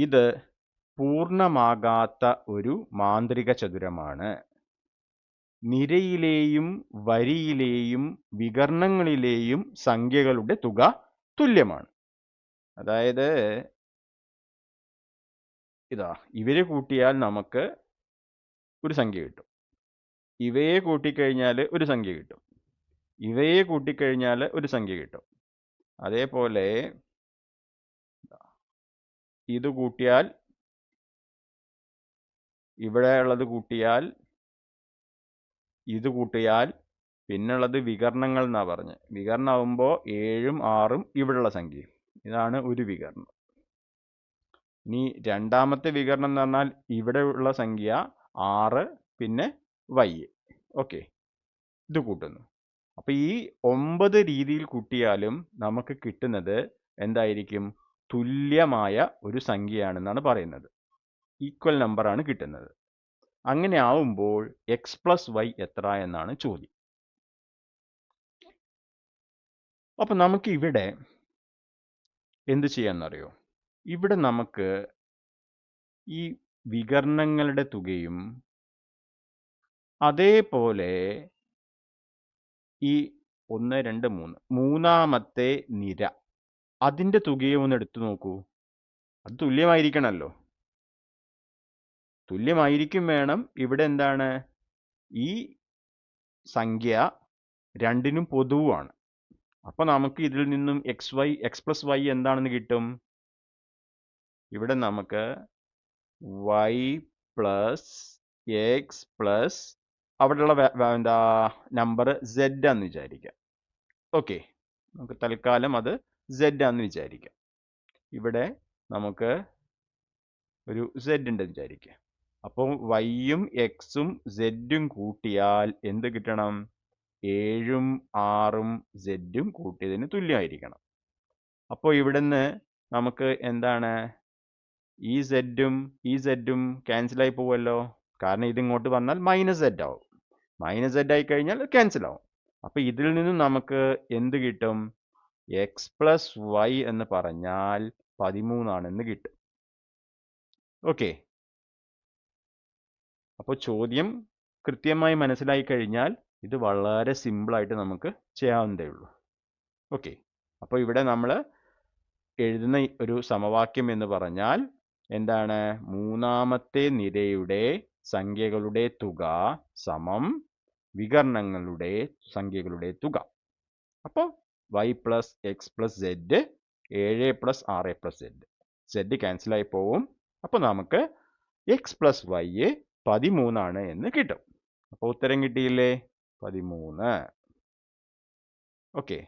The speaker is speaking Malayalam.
ഇത് പൂർണ്ണമാകാത്ത ഒരു മാന്ത്രിക ചതുരമാണ്. നിരയിലെയും വരിയിലെയും വികർണങ്ങളിലെയും സംഖ്യകളുടെ തുക തുല്യമാണ്. അതായത് ഇതാ, ഇവരെ കൂട്ടിയാൽ നമുക്ക് ഒരു സംഖ്യ കിട്ടും. ഇവയെ കൂട്ടിക്കഴിഞ്ഞാൽ ഒരു സംഖ്യ കിട്ടും. ഇവയെ കൂട്ടിക്കഴിഞ്ഞാൽ ഒരു സംഖ്യ കിട്ടും. അതേപോലെ ഇത് കൂട്ടിയാൽ, ഇവിടെ ഉള്ളത് കൂട്ടിയാൽ, ഇത് കൂട്ടിയാൽ, പിന്നുള്ളത് വികർണങ്ങൾ എന്നാ പറഞ്ഞ്. വികരണമാകുമ്പോൾ 7ഉം 6ഉം ഇവിടെയുള്ള സംഖ്യയും. ഇതാണ് ഒരു വികരണം. ഇനി രണ്ടാമത്തെ വികരണം എന്ന് പറഞ്ഞാൽ ഇവിടെ ഉള്ള സംഖ്യ 6 പിന്നെ y. ഓക്കെ, ഇത് കൂട്ടുന്നു. അപ്പൊ ഈ 9 രീതിയിൽ കൂട്ടിയാലും നമുക്ക് കിട്ടുന്നത് എന്തായിരിക്കും? തുല്യമായ ഒരു സംഖ്യയാണെന്നാണ് പറയുന്നത്. ഈക്വൽ നമ്പറാണ് കിട്ടുന്നത്. അങ്ങനെ ആവുമ്പോൾ എക്സ് പ്ലസ് വൈ എത്ര എന്നാണ് ചോദ്യം. അപ്പൊ നമുക്ക് ഇവിടെ എന്ത് ചെയ്യാന്നറിയോ? ഇവിടെ നമുക്ക് ഈ വികർണങ്ങളുടെ തുകയും അതേപോലെ ഈ 1 2 3 മൂന്നാമത്തെ നിര അതിൻ്റെ തുകയും ഒന്ന് എടുത്തു നോക്കൂ. അത് തുല്യമായിരിക്കണമല്ലോ. തുല്യമായിരിക്കും വേണം. ഇവിടെ എന്താണ്? ഈ സംഖ്യ രണ്ടിനും പൊതുവാണ്. അപ്പൊ നമുക്ക് ഇതിൽ നിന്നും എക്സ് പ്ലസ് വൈ എന്താണെന്ന് കിട്ടും? ഇവിടെ നമുക്ക് y പ്ലസ് എക്സ് പ്ലസ് അവിടെയുള്ള എന്താ നമ്പർ z ആണെന്ന് വിചാരിക്കാം. ഓക്കെ, നമുക്ക് തൽക്കാലം അത് z ആണെന്ന് വിചാരിക്കാം. ഇവിടെ നമുക്ക് ഒരു z ഉണ്ടെന്ന് വിചാരിക്കുക. അപ്പോൾ വൈയും എക്സും സെഡും കൂട്ടിയാൽ എന്ത് കിട്ടണം? 7ഉം 6ഉം സെഡും കൂട്ടിയതിന് തുല്യമായിരിക്കണം. അപ്പോൾ ഇവിടുന്ന് നമുക്ക് എന്താണ്? ഈ സെഡും ക്യാൻസലായി പോവുമല്ലോ. കാരണം ഇതിങ്ങോട്ട് വന്നാൽ മൈനസ് സെഡ് ആവും. മൈനസ് സെഡ് ആയി കഴിഞ്ഞാൽ ക്യാൻസൽ ആവും. അപ്പോൾ ഇതിൽ നിന്നും നമുക്ക് എന്ത് കിട്ടും? എക്സ് പ്ലസ് വൈ എന്ന് പറഞ്ഞാൽ 13 ആണെന്ന് കിട്ടും. ഓക്കെ, അപ്പോൾ ചോദ്യം കൃത്യമായി മനസ്സിലായി കഴിഞ്ഞാൽ ഇത് വളരെ സിമ്പിളായിട്ട് നമുക്ക് ചെയ്യാവുന്നതേ ഉള്ളൂ. ഓക്കെ, അപ്പോൾ ഇവിടെ നമ്മൾ എഴുതുന്ന ഒരു സമവാക്യം എന്ന് പറഞ്ഞാൽ എന്താണ്? മൂന്നാമത്തെ നിരയുടെ സംഖ്യകളുടെ തുക സമം വികർണങ്ങളുടെ സംഖ്യകളുടെ തുക. അപ്പോൾ y plus X plus Z 7 plus 6 plus Z, Z ക്യാൻസലായി പോവും. അപ്പോൾ നമുക്ക് എക്സ് പ്ലസ് വൈ 13 ആണ് എന്ന് കിട്ടും. അപ്പോൾ ഉത്തരം കിട്ടിയില്ലേ? 13. ഓക്കെ.